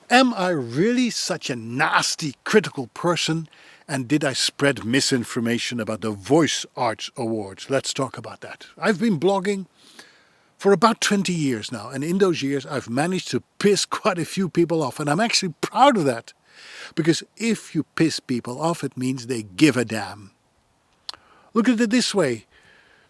Am I really such a nasty, critical person? And did I spread misinformation about the Voice Arts Awards? Let's talk about that. I've been blogging for about 20 years now, and in those years I've managed to piss quite a few people off, and I'm actually proud of that. Because if you piss people off, it means they give a damn. Look at it this way.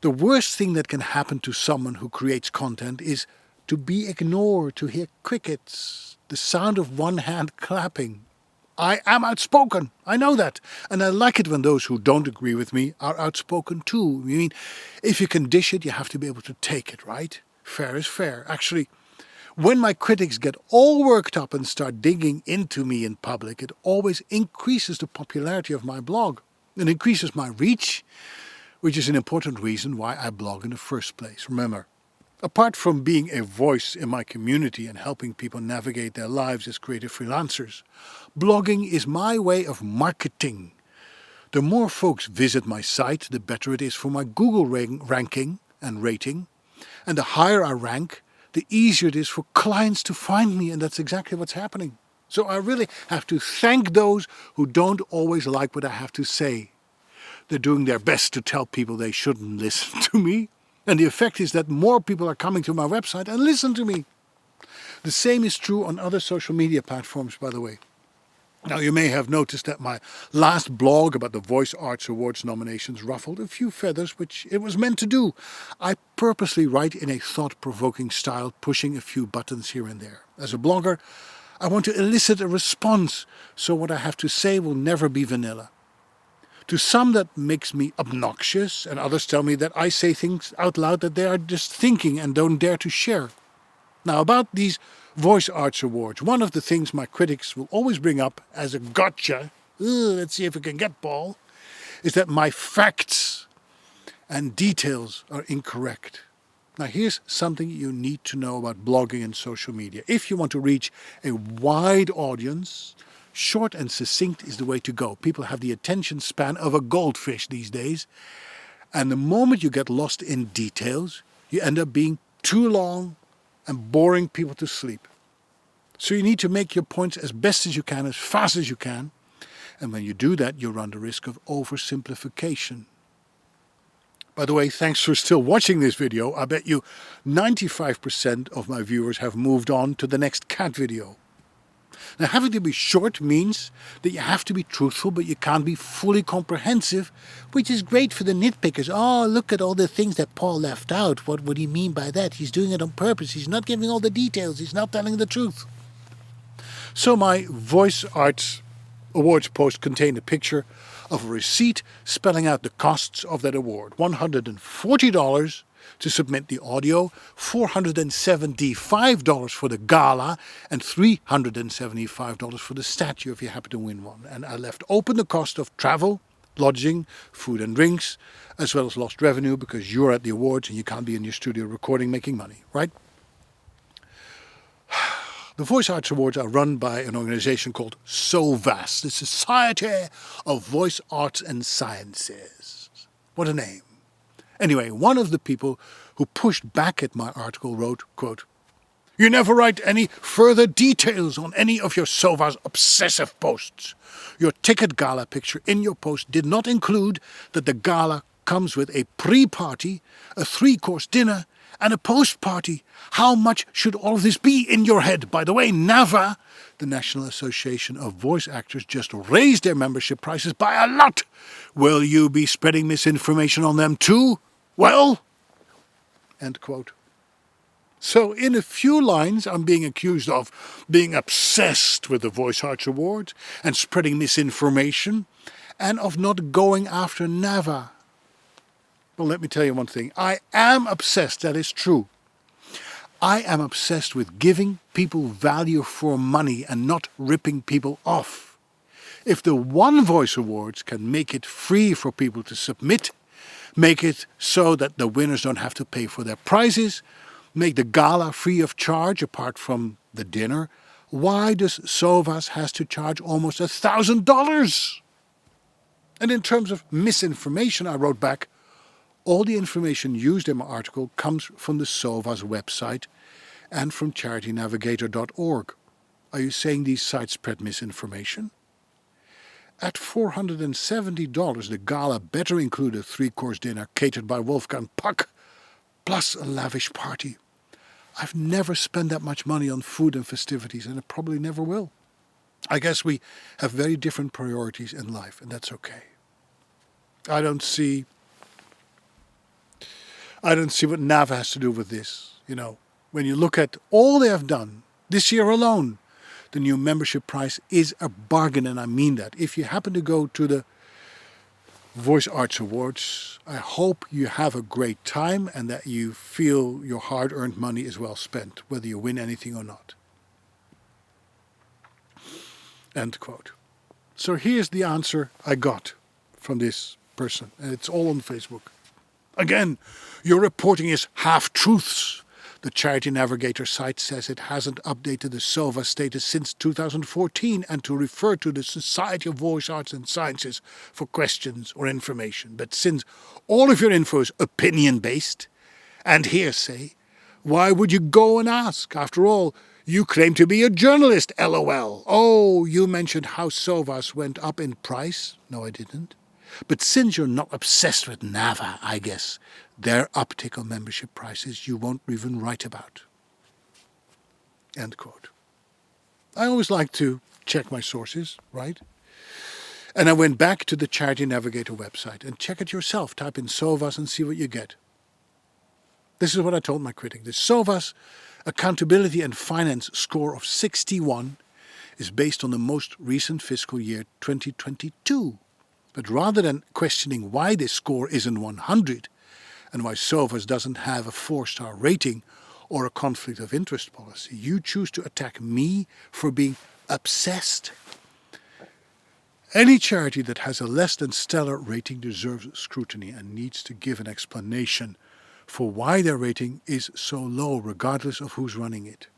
The worst thing that can happen to someone who creates content is to be ignored, to hear crickets, the sound of one hand clapping. I am outspoken, I know that. And I like it when those who don't agree with me are outspoken too. I mean, if you can dish it, you have to be able to take it, right? Fair is fair. Actually, when my critics get all worked up and start digging into me in public, it always increases the popularity of my blog and increases my reach, which is an important reason why I blog in the first place. Remember, apart from being a voice in my community and helping people navigate their lives as creative freelancers, blogging is my way of marketing. The more folks visit my site, the better it is for my Google ranking and rating. And the higher I rank, the easier it is for clients to find me, and that's exactly what's happening. So I really have to thank those who don't always like what I have to say. They're doing their best to tell people they shouldn't listen to me. And the effect is that more people are coming to my website and listen to me. The same is true on other social media platforms, by the way. Now, you may have noticed that my last blog about the Voice Arts Awards nominations ruffled a few feathers, which it was meant to do. I purposely write in a thought-provoking style, pushing a few buttons here and there. As a blogger, I want to elicit a response, so what I have to say will never be vanilla. To some that makes me obnoxious, and others tell me that I say things out loud that they are just thinking and don't dare to share. Now, about these Voice Arts Awards, one of the things my critics will always bring up as a gotcha, let's see if we can get Paul, is that my facts and details are incorrect. Now, here's something you need to know about blogging and social media. If you want to reach a wide audience, short and succinct is the way to go. People have the attention span of a goldfish these days. And the moment you get lost in details, you end up being too long and boring people to sleep. So you need to make your points as best as you can, as fast as you can. And when you do that, you run the risk of oversimplification. By the way, thanks for still watching this video. I bet you 95% of my viewers have moved on to the next cat video. Now, having to be short means that you have to be truthful, but you can't be fully comprehensive, which is great for the nitpickers. Oh, look at all the things that Paul left out. What would he mean by that? He's doing it on purpose. He's not giving all the details. He's not telling the truth. So my Voice Arts Awards post contained a picture of a receipt spelling out the costs of that award. $140 to submit the audio, $475 for the gala, and $375 for the statue if you happen to win one. And I left open the cost of travel, lodging, food and drinks, as well as lost revenue because you're at the awards and you can't be in your studio recording making money, right? The Voice Arts Awards are run by an organization called SOVAS, the Society of Voice Arts and Sciences. What a name. Anyway, one of the people who pushed back at my article wrote, quote, "You never write any further details on any of your SOVAS obsessive posts. Your ticket gala picture in your post did not include that the gala comes with a pre-party, a 3-course dinner, and a post-party. How much should all of this be in your head? By the way, NAVA, the National Association of Voice Actors, just raised their membership prices by a lot. Will you be spreading misinformation on them too? Well," end quote. So in a few lines, I'm being accused of being obsessed with the Voice Arts Awards and spreading misinformation, and of not going after NAVA. Well, let me tell you one thing. I am obsessed, that is true. I am obsessed with giving people value for money and not ripping people off. If the One Voice Awards can make it free for people to submit, make it so that the winners don't have to pay for their prizes, make the gala free of charge apart from the dinner, why does SOVAS has to charge almost $1,000? And in terms of misinformation, I wrote back, all the information used in my article comes from the SOVAS website and from charitynavigator.org. Are you saying these sites spread misinformation? At $470, the gala better include a 3-course dinner catered by Wolfgang Puck, plus a lavish party. I've never spent that much money on food and festivities, and I probably never will. I guess we have very different priorities in life, and that's okay. I don't see what NAVA has to do with this. You know, when you look at all they have done this year alone, the new membership price is a bargain, and I mean that. If you happen to go to the Voice Arts Awards, I hope you have a great time and that you feel your hard-earned money is well spent, whether you win anything or not. End quote. So here's the answer I got from this person, and it's all on Facebook. Again, your reporting is half-truths. The Charity Navigator site says it hasn't updated the SOVA status since 2014 and to refer to the Society of Voice Arts and Sciences for questions or information. But since all of your info is opinion-based and hearsay, why would you go and ask? After all, you claim to be a journalist, LOL. Oh, you mentioned how SOVAs went up in price. No, I didn't. But since you're not obsessed with NAVA, I guess, their uptick on membership prices you won't even write about. End quote. I always like to check my sources, right? And I went back to the Charity Navigator website and check it yourself. Type in SOVAs and see what you get. This is what I told my critic. The SOVAs Accountability and Finance score of 61 is based on the most recent fiscal year 2022. But rather than questioning why this score isn't 100 and why SOVAs doesn't have a 4-star rating or a conflict of interest policy, you choose to attack me for being obsessed. Any charity that has a less than stellar rating deserves scrutiny and needs to give an explanation for why their rating is so low, regardless of who's running it.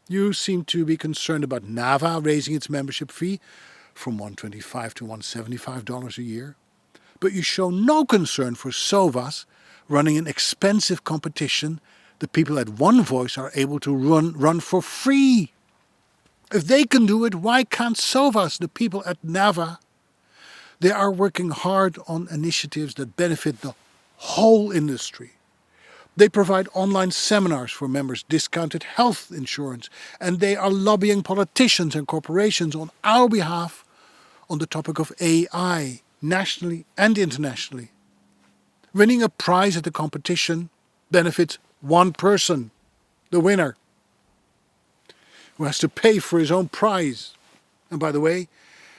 You seem to be concerned about NAVA raising its membership fee from $125 to $175 a year, but you show no concern for SOVAs running an expensive competition that people at One Voice are able to run for free. If they can do it, why can't SOVAs, the people at NAVA? They are working hard on initiatives that benefit the whole industry. They provide online seminars for members, discounted health insurance, and they are lobbying politicians and corporations on our behalf on the topic of AI, nationally and internationally. Winning a prize at the competition benefits one person, the winner, who has to pay for his own prize. And by the way,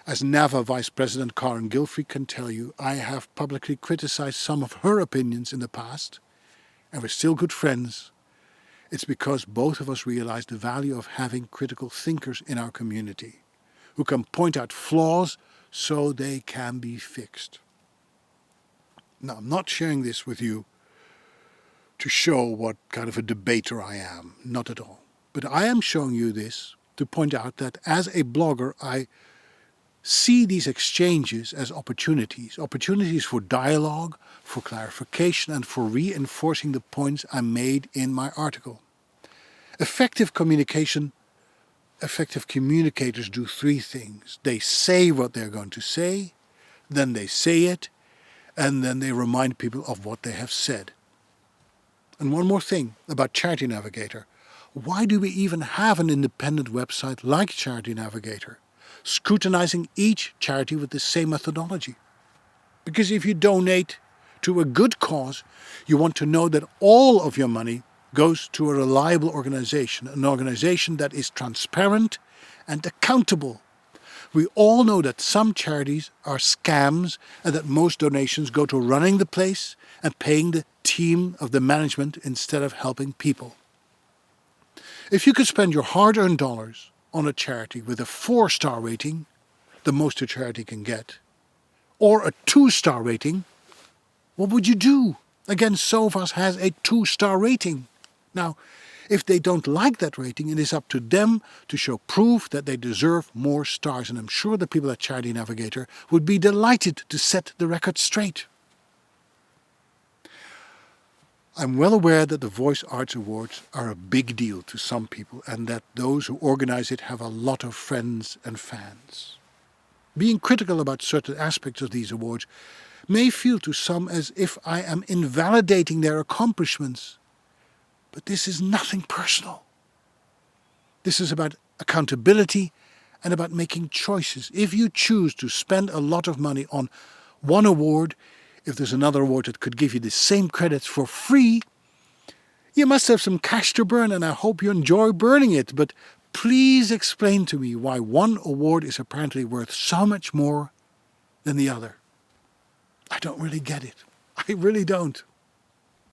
as NAVA Vice President Karen Gilfrey can tell you, I have publicly criticized some of her opinions in the past, and we're still good friends. It's because both of us realize the value of having critical thinkers in our community who can point out flaws so they can be fixed. Now, I'm not sharing this with you to show what kind of a debater I am, not at all. But I am showing you this to point out that as a blogger, I see these exchanges as opportunities for dialogue, for clarification, and for reinforcing the points I made in my article. Effective communicators do 3 things. They say what they're going to say, then they say it, and then they remind people of what they have said. And one more thing about Charity Navigator. Why do we even have an independent website like Charity Navigator, scrutinizing each charity with the same methodology? Because if you donate to a good cause, you want to know that all of your money goes to a reliable organization, an organization that is transparent and accountable. We all know that some charities are scams and that most donations go to running the place and paying the team of the management instead of helping people. If you could spend your hard-earned dollars on a charity with a 4-star rating, the most a charity can get, or a 2-star rating, what would you do? Again, SOVAs has a 2-star rating. Now, if they don't like that rating, it is up to them to show proof that they deserve more stars. And I'm sure the people at Charity Navigator would be delighted to set the record straight. I'm well aware that the Voice Arts Awards are a big deal to some people and that those who organize it have a lot of friends and fans. Being critical about certain aspects of these awards may feel to some as if I am invalidating their accomplishments, but this is nothing personal. This is about accountability and about making choices. If you choose to spend a lot of money on one award, if there's another award that could give you the same credits for free, you must have some cash to burn, and I hope you enjoy burning it. But please explain to me why one award is apparently worth so much more than the other. I don't really get it. I really don't.